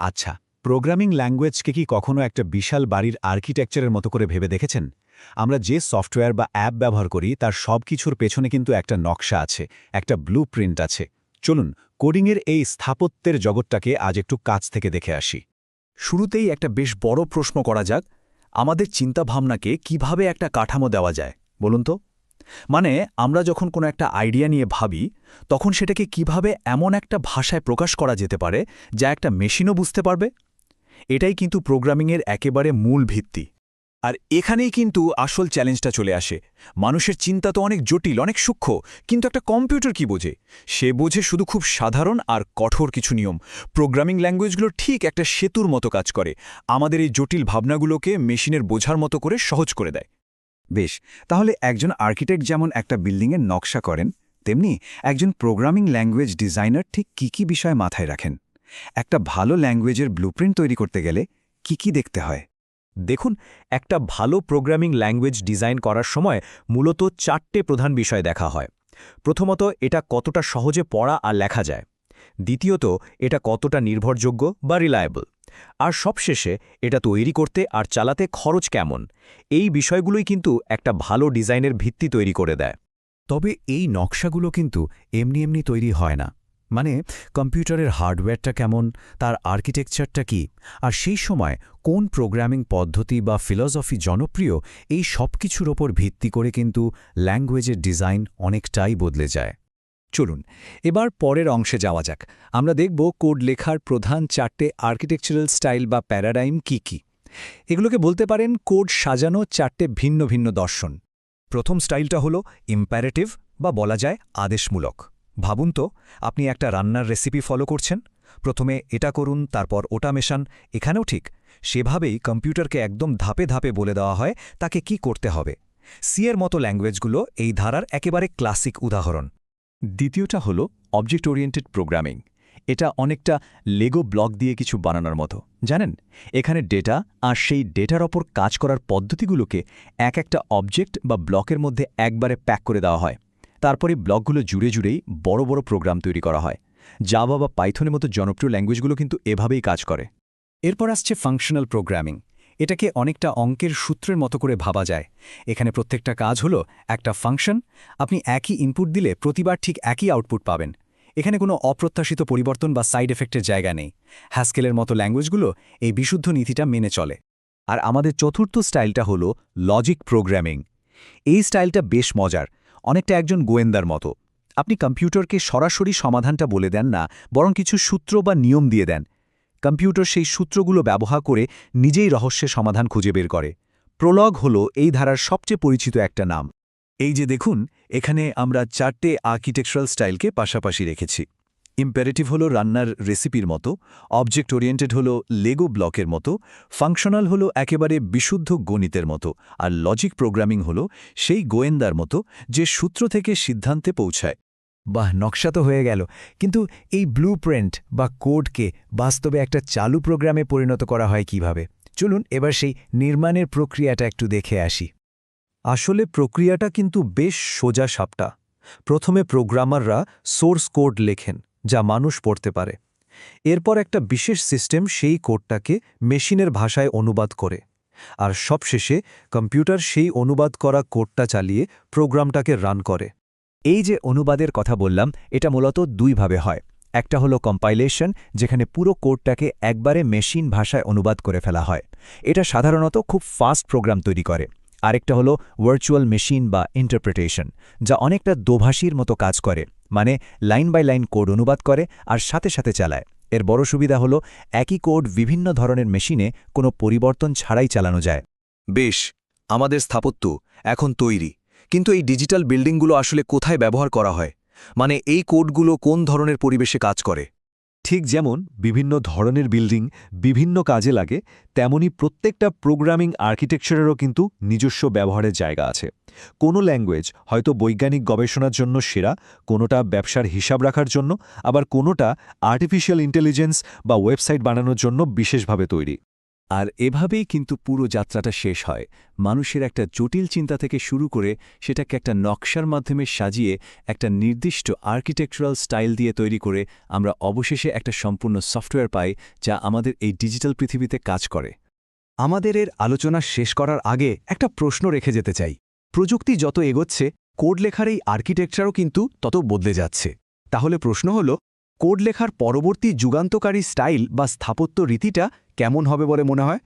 আচ্ছা, প্রোগ্রামিং ল্যাঙ্গুয়েজকে কি কখনো একটা বিশাল বাড়ির আর্কিটেকচারের মতো করে ভেবে দেখেছেন? আমরা যে সফটওয়্যার বা অ্যাপ ব্যবহার করি তার সব কিছুর পেছনে কিন্তু একটা নকশা আছে, একটা ব্লুপ্রিন্ট আছে। চলুন, কোডিংয়ের এই স্থাপত্যের জগৎটাকে আজ একটু কাছ থেকে দেখে আসি। শুরুতেই একটা বেশ বড় প্রশ্ন করা যাক, আমাদের চিন্তাভাবনাকে কিভাবে একটা কাঠামো দেওয়া যায় বলুন তো? মানে আমরা যখন কোনো একটা আইডিয়া নিয়ে ভাবি, তখন সেটাকে কিভাবে এমন একটা ভাষায় প্রকাশ করা যেতে পারে যা একটা মেশিনও বুঝতে পারবে? এটাই কিন্তু প্রোগ্রামিংয়ের একেবারে মূল ভিত্তি। আর এখানেই কিন্তু আসল চ্যালেঞ্জটা চলে আসে। মানুষের চিন্তা তো অনেক জটিল, অনেক সূক্ষ্ম, কিন্তু একটা কম্পিউটার কি বোঝে? সে বোঝে শুধু খুব সাধারণ আর কঠোর কিছু নিয়ম। প্রোগ্রামিং ল্যাঙ্গুয়েজগুলো ঠিক একটা সেতুর মতো কাজ করে, আমাদের এই জটিল ভাবনাগুলোকে মেশিনের বোঝার মতো করে সহজ করে দেয়। বেশ, তাহলে একজন আর্কিটেক্ট যেমন একটা বিল্ডিংয়ের নকশা করেন, তেমনি একজন প্রোগ্রামিং ল্যাঙ্গুয়েজ ডিজাইনার ঠিক কি বিষয় মাথায় রাখেন? একটা ভালো ল্যাঙ্গুয়েজের ব্লুপ্রিন্ট তৈরি করতে গেলে কি দেখতে হয়? দেখুন, একটা ভালো প্রোগ্রামিং ল্যাঙ্গুয়েজ ডিজাইন করার সময় মূলত 4টে প্রধান বিষয় দেখা হয়। প্রথমত, এটা কতটা সহজে পড়া আর লেখা যায়। দ্বিতীয়ত, এটা কতটা নির্ভরযোগ্য বা রিলায়েবল। আর সবশেষে, এটা তৈরি করতে আর চালাতে খরচ কেমন। এই বিষয়গুলোই কিন্তু একটা ভালো ডিজাইনের ভিত্তি তৈরি করে দেয়। তবে এই নকশাগুলো কিন্তু এমনি এমনি তৈরি হয় না। মানে কম্পিউটারের হার্ডওয়্যারটা কেমন, তার আর্কিটেকচারটা কি, আর সেই সময় কোন প্রোগ্রামিং পদ্ধতি বা ফিলসফি জনপ্রিয়, এই সব কিছুর ওপর ভিত্তি করে কিন্তু ল্যাঙ্গুয়েজের ডিজাইন অনেকটাই বদলে যায়। চলুন, এবার পরের অংশে যাওয়া যাক। আমরা দেখব কোড লেখার প্রধান 4টে আর্কিটেকচারাল স্টাইল বা প্যারাডাইম কি। এগুলোকে বলতে পারেন কোড সাজানো 4টে ভিন্ন ভিন্ন দর্শন। প্রথম স্টাইলটা হলো ইম্প্যারেটিভ বা বলা যায় আদেশমূলক। ভাবুন তো, আপনি একটা রান্নার রেসিপি ফলো করছেন, প্রথমে এটা করুন, তারপর ওটা মেশান। এখানেও ঠিক সেভাবেই কম্পিউটারকে একদম ধাপে ধাপে বলে দেওয়া হয় তাকে কি করতে হবে। সি এর মতো ল্যাঙ্গুয়েজগুলো এই ধারার একেবারে ক্লাসিক উদাহরণ। দ্বিতীয়টা হলো অবজেক্ট ওরিয়েন্টেড প্রোগ্রামিং। এটা অনেকটা লেগো ব্লক দিয়ে কিছু বানানোর মতো, জানেন? এখানে ডেটা আর সেই ডেটার ওপর কাজ করার পদ্ধতিগুলোকে একটা অবজেক্ট বা ব্লকের মধ্যে একবারে প্যাক করে দেওয়া হয়। তারপরে ব্লকগুলো জুড়েই বড় বড় প্রোগ্রাম তৈরি করা হয়। জাভা বা পাইথনের মতো জনপ্রিয় ল্যাঙ্গুয়েজগুলো কিন্তু এভাবেই কাজ করে। এরপর আসছে ফাংশনাল প্রোগ্রামিং। এটাকে অনেকটা অঙ্কের সূত্রের মতো করে ভাবা যায়। এখানে প্রত্যেকটা কাজ হলো একটা ফাংশন, আপনি একই ইনপুট দিলে প্রতিবার ঠিক একই আউটপুট পাবেন। এখানে কোনো অপ্রত্যাশিত পরিবর্তন বা সাইড এফেক্টের জায়গা নেই। হ্যাস্কেলের মতো ল্যাঙ্গুয়েজগুলো এই বিশুদ্ধ নীতিটা মেনে চলে। আর আমাদের চতুর্থ স্টাইলটা হলো লজিক প্রোগ্রামিং। এই স্টাইলটা বেশ মজার, অনেকটা একজন গোয়েন্দার মতো। আপনি কম্পিউটারকে সরাসরি সমাধানটা বলে দেন না, বরং কিছু সূত্র বা নিয়ম দিয়ে দেন। কম্পিউটার সেই সূত্রগুলো ব্যবহার করে নিজেই রহস্যের সমাধান খুঁজে বের করে। প্রলগ হলো এই ধারার সবচেয়ে পরিচিত একটা নাম। এই যে দেখুন, এখানে আমরা 4টে আর্কিটেকচারাল স্টাইলকে পাশাপাশি রেখেছি। ইম্পারেটিভ হলো রান্নার রেসিপির মতো, অবজেক্ট ওরিয়েন্টেড হলো লেগো ব্লকের মতো, ফাংশনাল হলো একেবারে বিশুদ্ধ গণিতের মতো, আর লজিক প্রোগ্রামিং হলো সেই গোয়েন্দার মতো যে সূত্র থেকে সিদ্ধান্তে পৌঁছায়। বাহ, নকশা তো হয়ে গেল, কিন্তু এই ব্লুপ্রিন্ট বা কোডকে বাস্তবে একটা চালু প্রোগ্রামে পরিণত করা হয় কিভাবে? চলুন এবার সেই নির্মাণের প্রক্রিয়াটা একটু দেখে আসি। আসলে প্রক্রিয়াটা কিন্তু বেশ সোজা সাপটা। প্রথমে প্রোগ্রামাররা সোর্স কোড লেখেন, যা মানুষ পড়তে পারে। এরপর একটা বিশেষ সিস্টেম সেই কোডটাকে মেশিনের ভাষায় অনুবাদ করে। আর সবশেষে কম্পিউটার সেই অনুবাদ করা কোডটা চালিয়ে প্রোগ্রামটাকে রান করে। এই যে অনুবাদের কথা বললাম, এটা মূলত দুইভাবে হয়। একটা হলো কম্পাইলেশন, যেখানে পুরো কোডটাকে একবারে মেশিন ভাষায় অনুবাদ করে ফেলা হয়। এটা সাধারণত খুব ফাস্ট প্রোগ্রাম তৈরি করে। আরেকটা হলো ভার্চুয়াল মেশিন বা ইন্টারপ্রিটেশন, যা অনেকটা দোভাষীর মতো কাজ করে, মানে লাইন বাই লাইন কোড অনুবাদ করে আর সাথে সাথে চালায়। এর বড় সুবিধা হলো একই কোড বিভিন্ন ধরনের মেশিনে কোনো পরিবর্তন ছাড়াই চালানো যায়। বেশ, আমাদের স্থাপত্য এখন তৈরি, কিন্তু এই ডিজিটাল বিল্ডিংগুলো আসলে কোথায় ব্যবহার করা হয়? মানে এই কোডগুলো কোন ধরনের পরিবেশে কাজ করে? ঠিক যেমন বিভিন্ন ধরনের বিল্ডিং বিভিন্ন কাজে লাগে, তেমনি প্রত্যেকটা প্রোগ্রামিং আর্কিটেকচারেরও কিন্তু নিজস্ব ব্যবহারের জায়গা আছে। কোনো ল্যাঙ্গুয়েজ হয়তো বৈজ্ঞানিক গবেষণার জন্য সেরা, কোনোটা ব্যবসার হিসাব রাখার জন্য, আবার কোনোটা আর্টিফিশিয়াল ইন্টেলিজেন্স বা ওয়েবসাইট বানানোর জন্য বিশেষভাবে তৈরি। আর এভাবেই কিন্তু পুরো যাত্রাটা শেষ হয় মানুষের একটা জটিল চিন্তা থেকে শুরু করে সেটাকে একটা নকশার মাধ্যমে সাজিয়ে একটা নির্দিষ্ট আর্কিটেকচারাল স্টাইল দিয়ে তৈরি করে আমরা অবশেষে একটা সম্পূর্ণ সফটওয়্যার পাই যা আমাদের এই ডিজিটাল পৃথিবীতে কাজ করে। আমাদের এর আলোচনা শেষ করার আগে একটা প্রশ্ন রেখে যেতে চাই। প্রযুক্তি যত এগোচ্ছে কোড লেখার এই আর্কিটেকচারও কিন্তু তত বদলে যাচ্ছে। তাহলে প্রশ্ন হল, কোড লেখার পরবর্তী যুগান্তকারী স্টাইল বা স্থাপত্য রীতিটা কেমন হবে বলে মনে হয়?